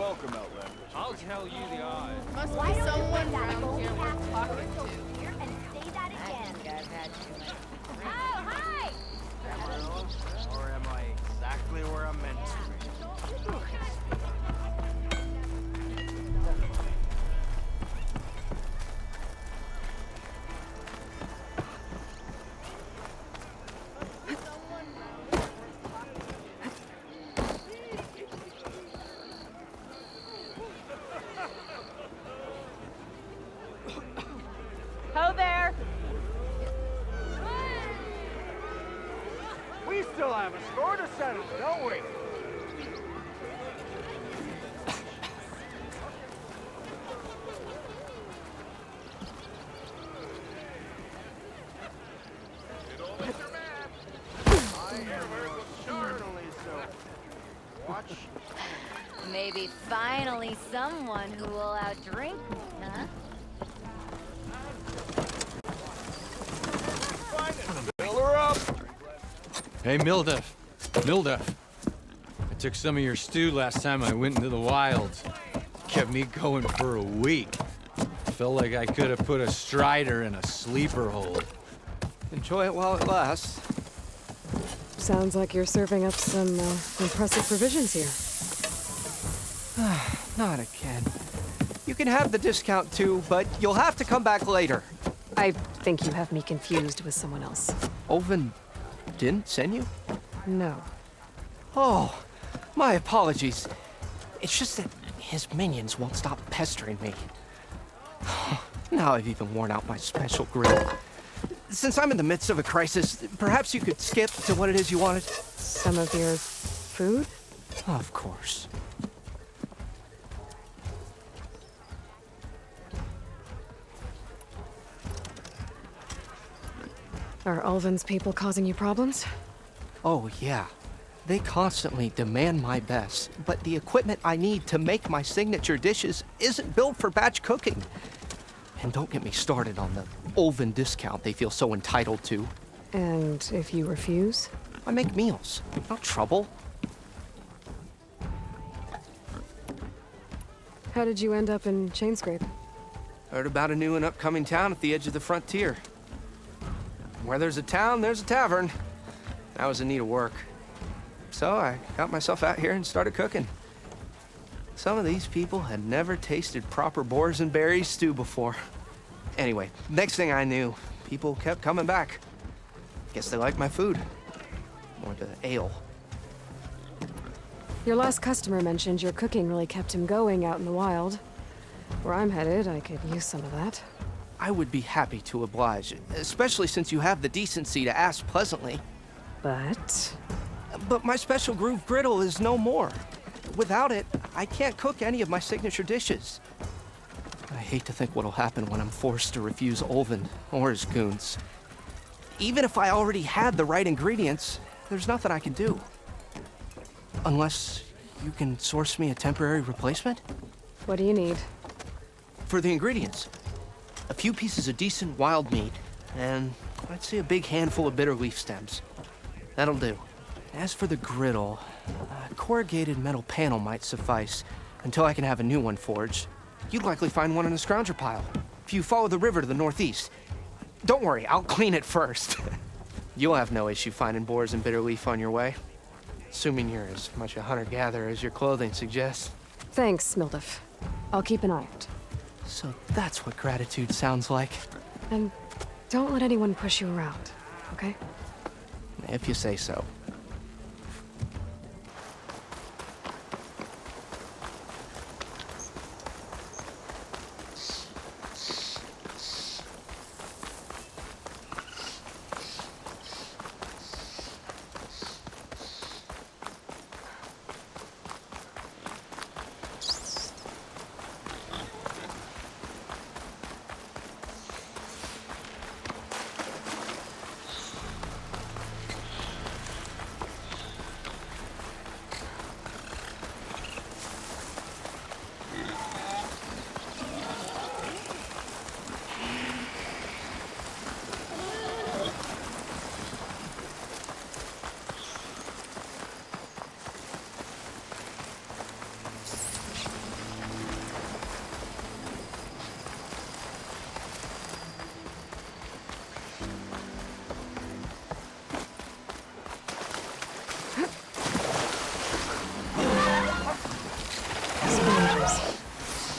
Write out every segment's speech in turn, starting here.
welcome, Outlander. I'll tell you the odds. Must be someone around here worth talking to. And say that again. I've had too much. Oh, hi! Or am I exactly where I'm meant to be? Ho there! We still have a score to settle, don't we? Watch. Maybe finally someone who will outdrink me, huh? Fill her up. Hey, Mildef. I took some of your stew last time I went into the wilds. Kept me going for a week. Felt like I could have put a strider in a sleeper hold. Enjoy it while it lasts. Sounds like you're serving up some impressive provisions here. Not again. You can have the discount too, but you'll have to come back later. I think you have me confused with someone else. Oven didn't send you? No. Oh, my apologies. It's just that his minions won't stop pestering me. Now I've even worn out my special grill. Since I'm in the midst of a crisis, perhaps you could skip to what it is you wanted? Some of your food? Of course. Are Ulvin's people causing you problems? Oh, yeah. They constantly demand my best, but the equipment I need to make my signature dishes isn't built for batch cooking. And don't get me started on the Ulvin discount they feel so entitled to. And if you refuse? I make meals, not trouble. How did you end up in Chainscrape? Heard about a new and upcoming town at the edge of the frontier. Where there's a town, there's a tavern. I was in need of work. So I got myself out here and started cooking. Some of these people had never tasted proper boars and berries stew before. Anyway, next thing I knew, people kept coming back. Guess they liked my food. Or the ale. Your last customer mentioned your cooking really kept him going out in the wild. Where I'm headed, I could use some of that. I would be happy to oblige, especially since you have the decency to ask pleasantly. But my special groove griddle is no more. Without it, I can't cook any of my signature dishes. I hate to think what'll happen when I'm forced to refuse Ulvin or his goons. Even if I already had the right ingredients, there's nothing I can do. Unless you can source me a temporary replacement? what do you need? For the ingredients, a few pieces of decent wild meat, and I'd say a big handful of bitter leaf stems. That'll do. As for the griddle, a corrugated metal panel might suffice until I can have a new one forged. You'd likely find one in a scrounger pile if you follow the river to the northeast. Don't worry, I'll clean it first. You'll have no issue finding boars and bitter leaf on your way. Assuming you're as much a hunter-gatherer as your clothing suggests. Thanks, Mildef. I'll keep an eye out. So that's what gratitude sounds like. And don't let anyone push you around, okay? If you say so.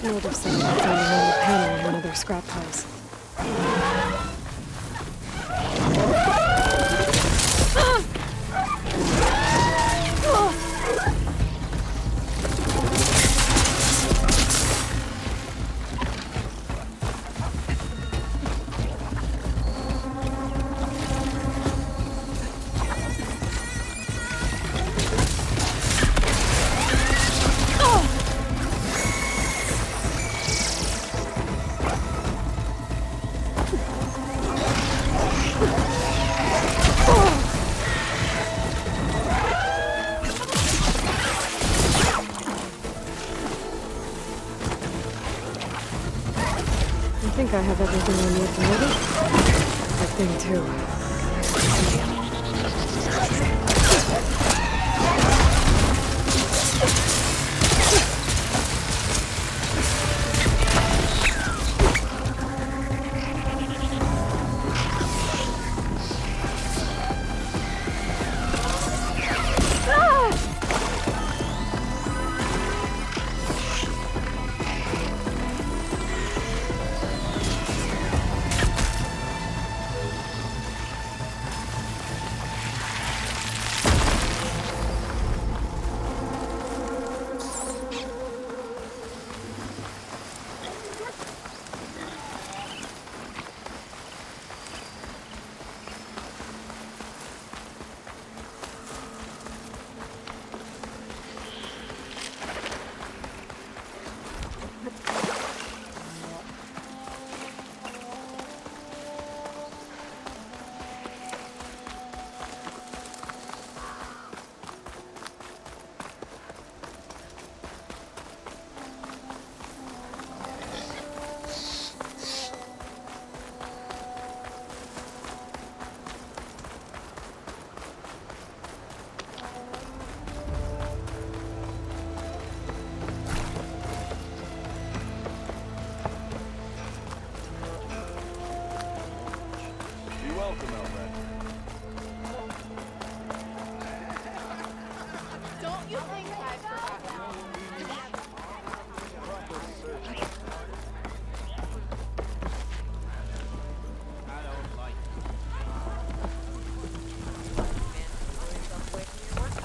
Native said I found a normal panel in one of their scrap piles. I think I have everything I need for moving. That thing too. Don't you think I forgot?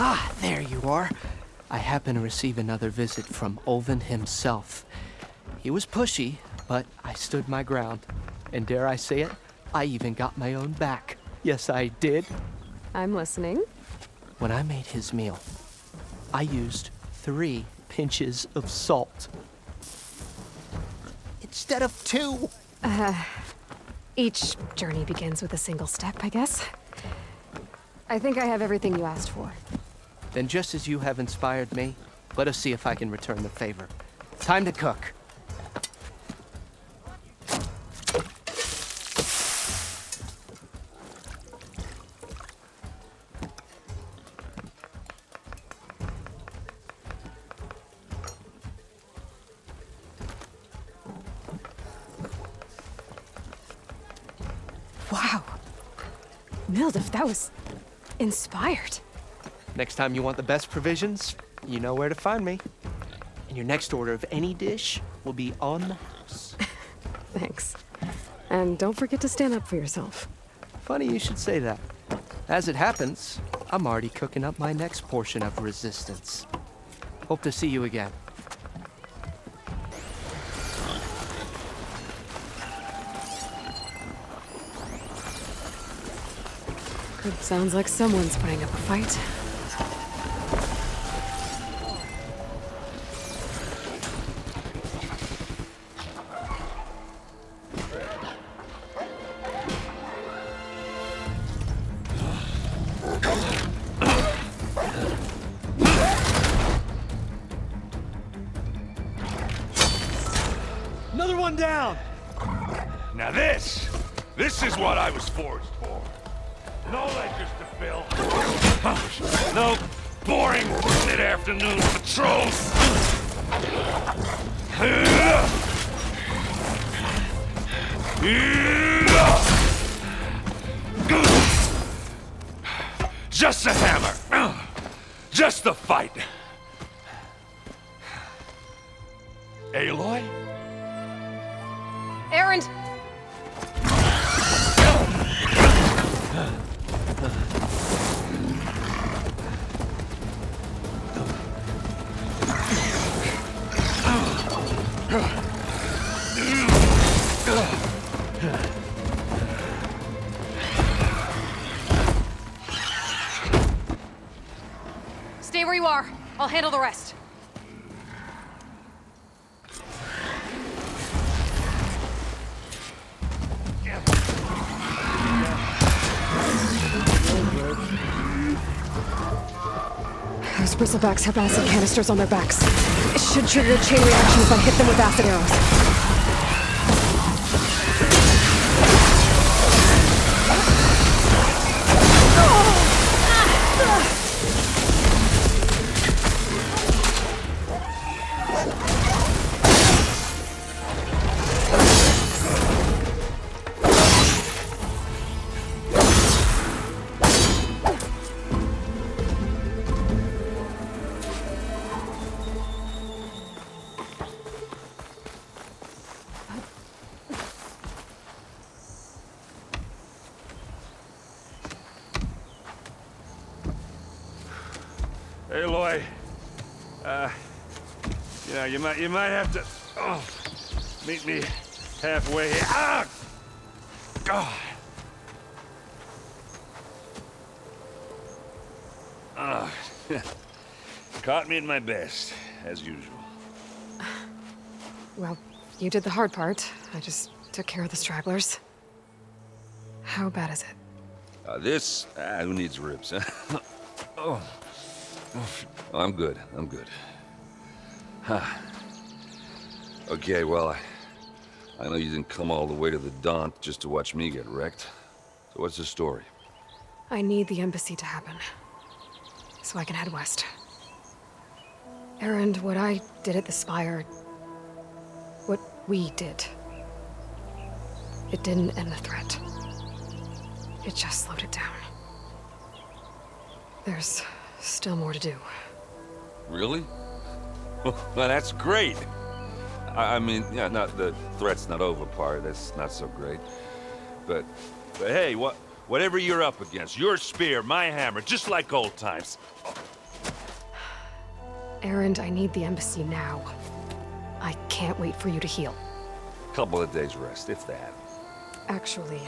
Ah, there you are. I happen to receive another visit from Olvin himself. He was pushy, but I stood my ground. And dare I say it, I even got my own back. Yes, I did. I'm listening. When I made his meal, I used 3 pinches of salt. Instead of 2. Each journey begins with a single step, I guess. I think I have everything you asked for. Then just as you have inspired me, let us see if I can return the favor. Time to cook. Wow. Mildif, that was inspired. Next time you want the best provisions, you know where to find me. And your next order of any dish will be on the house. Thanks. And don't forget to stand up for yourself. Funny you should say that. As it happens, I'm already cooking up my next portion of resistance. Hope to see you again. It sounds like someone's putting up a fight. Another one down! Now this is what I was forged for. No ledgers to fill. No boring mid-afternoon patrols. Just a hammer. Just the fight. Aloy? Erend! Stay where you are. I'll handle the rest. Those bristlebacks have acid canisters on their backs. It should trigger a chain reaction if I hit them with acid arrows. Aloy, you might have to meet me halfway here. Ah! God. Caught me at my best, as usual. Well, you did the hard part. I just took care of the stragglers. How bad is it? Who needs ribs, huh? Oh, I'm good. Huh. Okay, well, I know you didn't come all the way to the Daunt just to watch me get wrecked. So what's the story? I need the embassy to happen, so I can head west. Erend, what I did at the Spire, what we did, it didn't end the threat. It just slowed it down. There's still more to do. Really? Well, that's great. I mean, yeah, not the threat's not over part. That's not so great. But hey, whatever you're up against, your spear, my hammer, just like old times. Erend, I need the embassy now. I can't wait for you to heal. Couple of days rest, if that. Actually,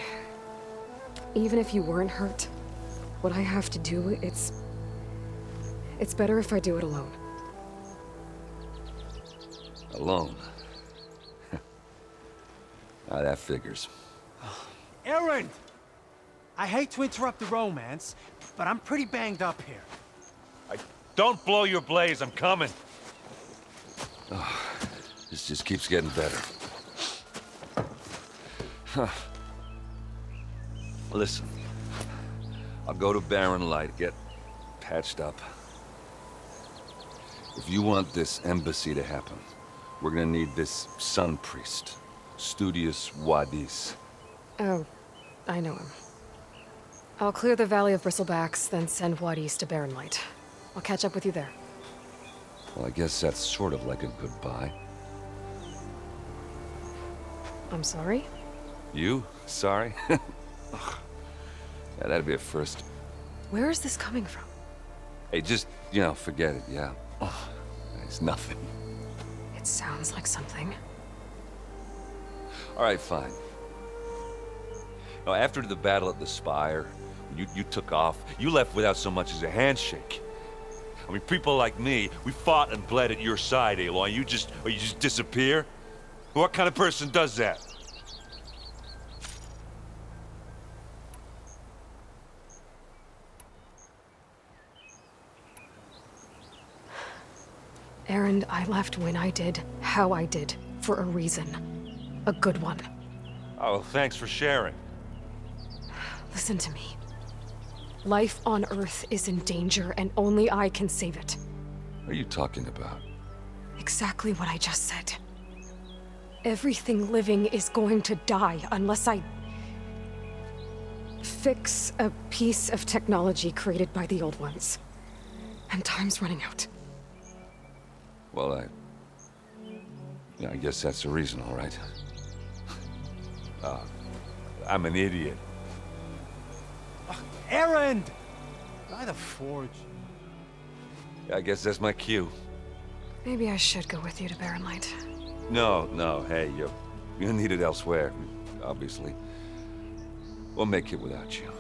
even if you weren't hurt, what I have to do, it's better if I do it alone. Alone? That figures. Erend! I hate to interrupt the romance, but I'm pretty banged up here. Don't blow your blaze, I'm coming. This just keeps getting better. Listen, I'll go to Barren Light, get patched up. If you want this embassy to happen, we're gonna need this sun priest, Studious Wadis. Oh, I know him. I'll clear the Valley of Bristlebacks, then send Wadis to Barren Light. I'll catch up with you there. Well, I guess that's sort of like a goodbye. I'm sorry? You? Sorry? Yeah, that'd be a first. Where is this coming from? Hey, just, forget it, yeah. It's nothing. It sounds like something. All right, fine. Now, after the battle at the Spire, you took off. You left without so much as a handshake. I mean, people like me, we fought and bled at your side, Aloy. You just disappear? What kind of person does that? Erend, I left when I did, how I did, for a reason. A good one. Oh, thanks for sharing. Listen to me. Life on Earth is in danger, and only I can save it. What are you talking about? Exactly what I just said. Everything living is going to die unless I fix a piece of technology created by the old ones. And time's running out. Well, Yeah, I guess that's the reason, all right. I'm an idiot. Errand! By the forge. I guess that's my cue. Maybe I should go with you to Barren Light. No, hey, you're needed elsewhere, obviously. We'll make it without you.